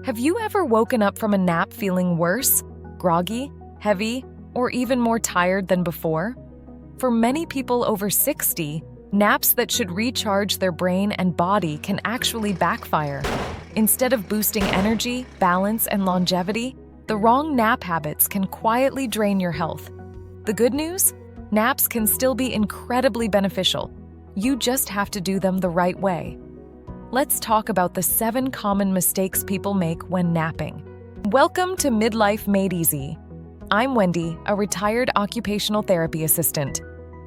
Have you ever woken up from a nap feeling worse, groggy, heavy, or even more tired than before? For many people over 60, naps that should recharge their brain and body can actually backfire. Instead of boosting energy, balance, and longevity, the wrong nap habits can quietly drain your health. The good news? Naps can still be incredibly beneficial. You just have to do them the right way. Let's talk about the 7 common mistakes people make when napping. Welcome to Midlife Made Easy. I'm Wendy, a retired occupational therapy assistant.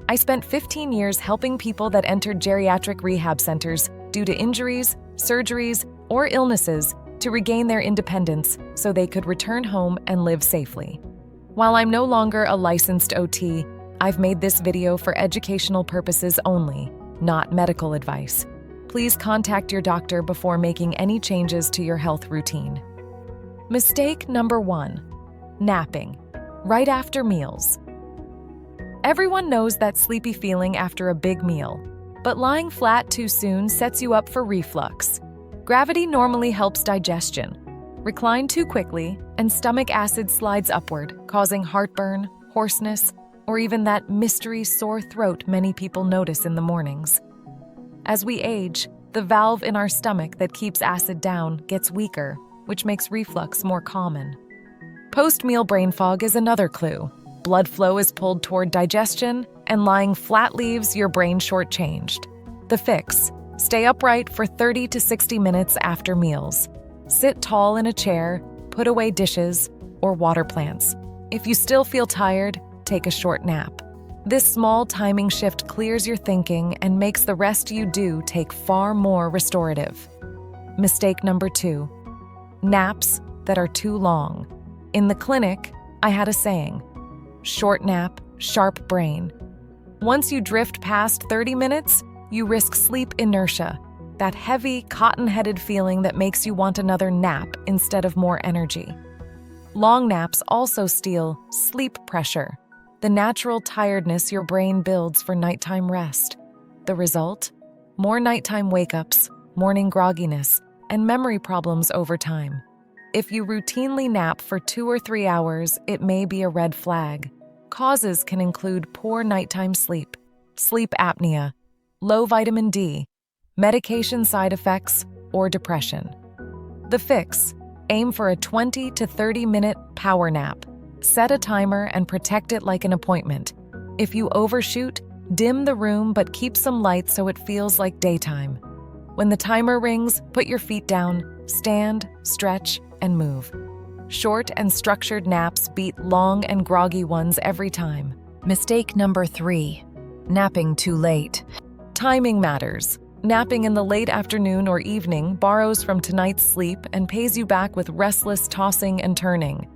I spent 15 years helping people that entered geriatric rehab centers due to injuries, surgeries, or illnesses to regain their independence so they could return home and live safely. While I'm no longer a licensed OT, I've made this video for educational purposes only, not medical advice. Please contact your doctor before making any changes to your health routine. Mistake number 1: napping right after meals. Everyone knows that sleepy feeling after a big meal, but lying flat too soon sets you up for reflux. Gravity normally helps digestion. Recline too quickly, and stomach acid slides upward, causing heartburn, hoarseness, or even that mystery sore throat many people notice in the mornings. As we age, the valve in our stomach that keeps acid down gets weaker, which makes reflux more common. Post-meal brain fog is another clue. Blood flow is pulled toward digestion, and lying flat leaves your brain shortchanged. The fix: stay upright for 30 to 60 minutes after meals. Sit tall in a chair, put away dishes, or water plants. If you still feel tired, take a short nap. This small timing shift clears your thinking and makes the rest you do take far more restorative. Mistake number 2: naps that are too long. In the clinic, I had a saying: short nap, sharp brain. Once you drift past 30 minutes, you risk sleep inertia, that heavy, cotton-headed feeling that makes you want another nap instead of more energy. Long naps also steal sleep pressure, the natural tiredness your brain builds for nighttime rest. The result? More nighttime wake-ups, morning grogginess, and memory problems over time. If you routinely nap for 2 or 3 hours, it may be a red flag. Causes can include poor nighttime sleep, sleep apnea, low vitamin D, medication side effects, or depression. The fix: aim for a 20 to 30-minute power nap. Set a timer and protect it like an appointment. If you overshoot, dim the room but keep some light so it feels like daytime. When the timer rings, put your feet down, stand, stretch, and move. Short and structured naps beat long and groggy ones every time. Mistake number 3: napping too late. Timing matters. Napping in the late afternoon or evening borrows from tonight's sleep and pays you back with restless tossing and turning.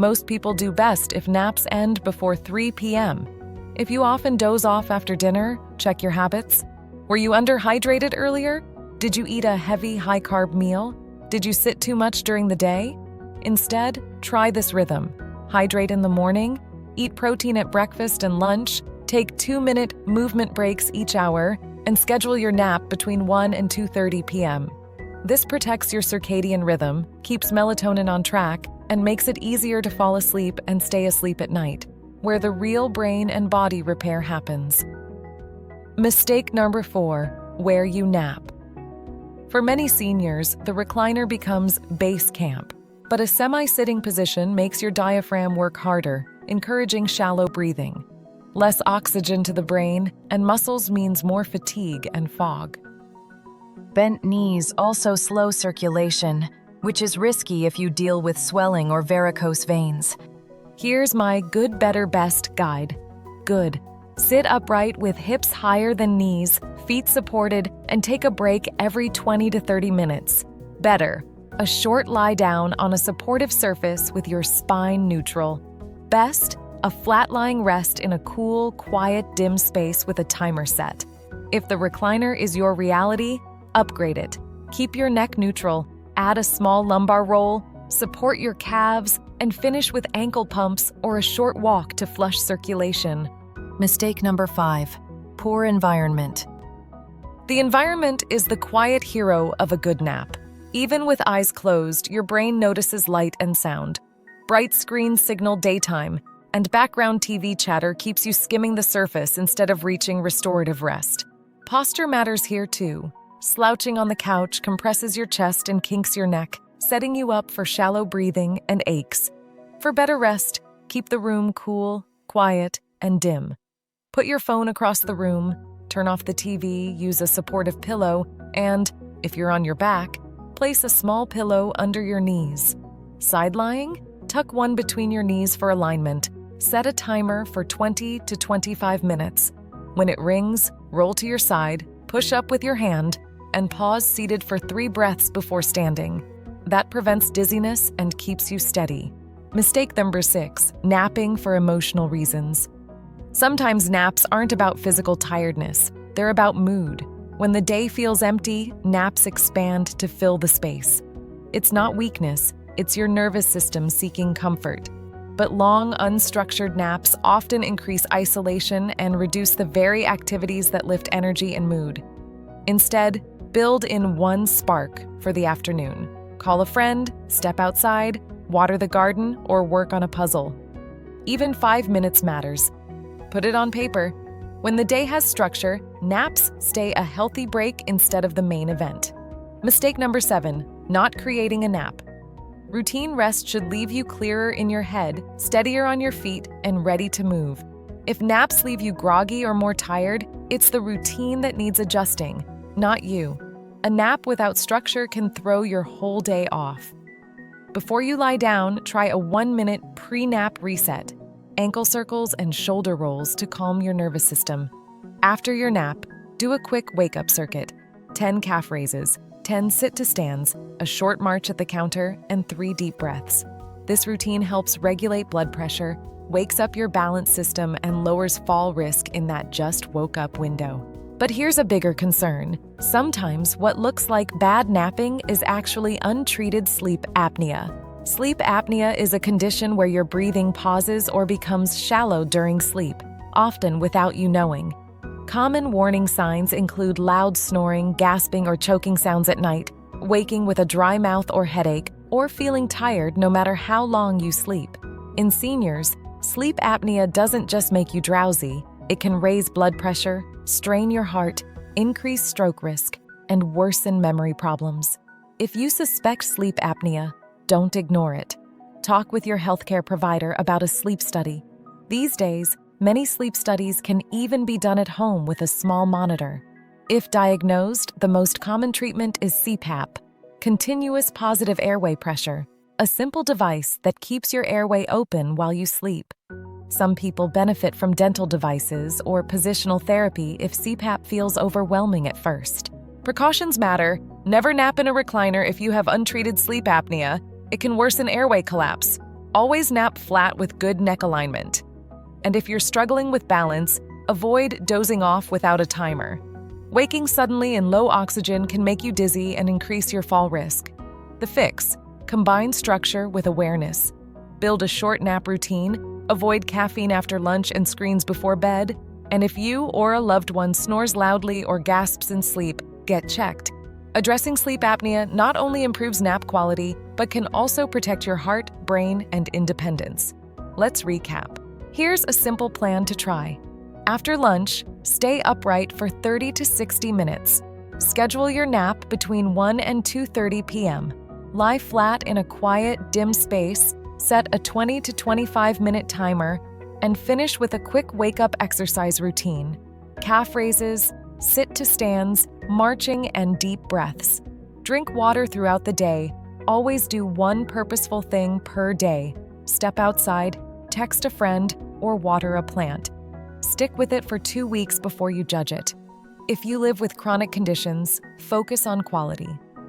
Most people do best if naps end before 3 p.m. If you often doze off after dinner, check your habits. Were you underhydrated earlier? Did you eat a heavy, high-carb meal? Did you sit too much during the day? Instead, try this rhythm. Hydrate in the morning, eat protein at breakfast and lunch, take 2-minute movement breaks each hour, and schedule your nap between 1 and 2:30 p.m. This protects your circadian rhythm, keeps melatonin on track, and makes it easier to fall asleep and stay asleep at night, where the real brain and body repair happens. Mistake number 4: where you nap. For many seniors, the recliner becomes base camp, but a semi-sitting position makes your diaphragm work harder, encouraging shallow breathing. Less oxygen to the brain and muscles means more fatigue and fog. Bent knees also slow circulation, which is risky if you deal with swelling or varicose veins. Here's my good, better, best guide. Good. Sit upright with hips higher than knees, feet supported, and take a break every 20 to 30 minutes. Better. A short lie down on a supportive surface with your spine neutral. Best. A flat-lying rest in a cool, quiet, dim space with a timer set. If the recliner is your reality, upgrade it. Keep your neck neutral, add a small lumbar roll, support your calves, and finish with ankle pumps or a short walk to flush circulation. Mistake number 5: poor environment. The environment is the quiet hero of a good nap. Even with eyes closed, your brain notices light and sound. Bright screens signal daytime, and background TV chatter keeps you skimming the surface instead of reaching restorative rest. Posture matters here too. Slouching on the couch compresses your chest and kinks your neck, setting you up for shallow breathing and aches. For better rest, keep the room cool, quiet, and dim. Put your phone across the room, turn off the TV, use a supportive pillow, and, if you're on your back, place a small pillow under your knees. Side lying? Tuck one between your knees for alignment. Set a timer for 20 to 25 minutes. When it rings, roll to your side, push up with your hand, and pause seated for 3 breaths before standing. That prevents dizziness and keeps you steady. Mistake number 6, napping for emotional reasons. Sometimes naps aren't about physical tiredness, they're about mood. When the day feels empty, naps expand to fill the space. It's not weakness, it's your nervous system seeking comfort. But long, unstructured naps often increase isolation and reduce the very activities that lift energy and mood. Instead, build in one spark for the afternoon. Call a friend, step outside, water the garden, or work on a puzzle. Even 5 minutes matters. Put it on paper. When the day has structure, naps stay a healthy break instead of the main event. Mistake number 7, not creating a nap. Routine rest should leave you clearer in your head, steadier on your feet, and ready to move. If naps leave you groggy or more tired, it's the routine that needs adjusting, not you. A nap without structure can throw your whole day off. Before you lie down, try a 1-minute pre-nap reset. Ankle circles and shoulder rolls to calm your nervous system. After your nap, do a quick wake-up circuit. 10 calf raises, 10 sit-to-stands, a short march at the counter, and 3 deep breaths. This routine helps regulate blood pressure, wakes up your balance system, and lowers fall risk in that just woke up window. But here's a bigger concern. Sometimes what looks like bad napping is actually untreated sleep apnea. Sleep apnea is a condition where your breathing pauses or becomes shallow during sleep, often without you knowing. Common warning signs include loud snoring, gasping, or choking sounds at night, waking with a dry mouth or headache, or feeling tired no matter how long you sleep. In seniors, sleep apnea doesn't just make you drowsy, it can raise blood pressure, strain your heart, increase stroke risk, and worsen memory problems. If you suspect sleep apnea, don't ignore it. Talk with your healthcare provider about a sleep study. These days, many sleep studies can even be done at home with a small monitor. If diagnosed, the most common treatment is CPAP, continuous positive airway pressure, a simple device that keeps your airway open while you sleep. Some people benefit from dental devices or positional therapy if CPAP feels overwhelming at first. Precautions matter. Never nap in a recliner if you have untreated sleep apnea. It can worsen airway collapse. Always nap flat with good neck alignment. And if you're struggling with balance, avoid dozing off without a timer. Waking suddenly in low oxygen can make you dizzy and increase your fall risk. The fix: combine structure with awareness. Build a short nap routine, avoid caffeine after lunch and screens before bed, and if you or a loved one snores loudly or gasps in sleep, get checked. Addressing sleep apnea not only improves nap quality, but can also protect your heart, brain, and independence. Let's recap. Here's a simple plan to try. After lunch, stay upright for 30 to 60 minutes. Schedule your nap between 1 and 2:30 p.m. Lie flat in a quiet, dim space, set a 20 to 25-minute timer, and finish with a quick wake-up exercise routine. Calf raises, sit-to-stands, marching, and deep breaths. Drink water throughout the day. Always do one purposeful thing per day. Step outside, text a friend, or water a plant. Stick with it for 2 weeks before you judge it. If you live with chronic conditions, focus on quality.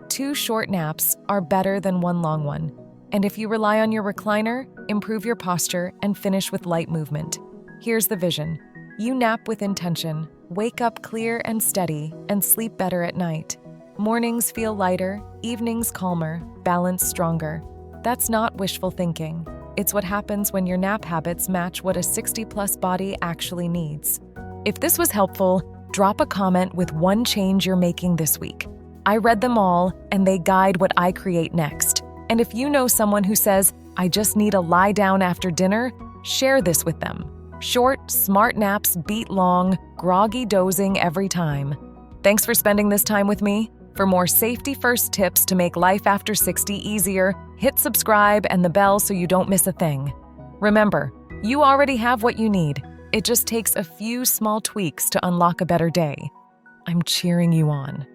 2 short naps are better than 1 long one. And if you rely on your recliner, improve your posture and finish with light movement. Here's the vision. You nap with intention, wake up clear and steady, and sleep better at night. Mornings feel lighter, evenings calmer, balance stronger. That's not wishful thinking. It's what happens when your nap habits match what a 60-plus body actually needs. If this was helpful, drop a comment with one change you're making this week. I read them all, and they guide what I create next. And if you know someone who says, I just need a lie down after dinner, share this with them. Short, smart naps beat long, groggy dozing every time. Thanks for spending this time with me. For more safety-first tips to make life after 60 easier, hit subscribe and the bell so you don't miss a thing. Remember, you already have what you need. It just takes a few small tweaks to unlock a better day. I'm cheering you on.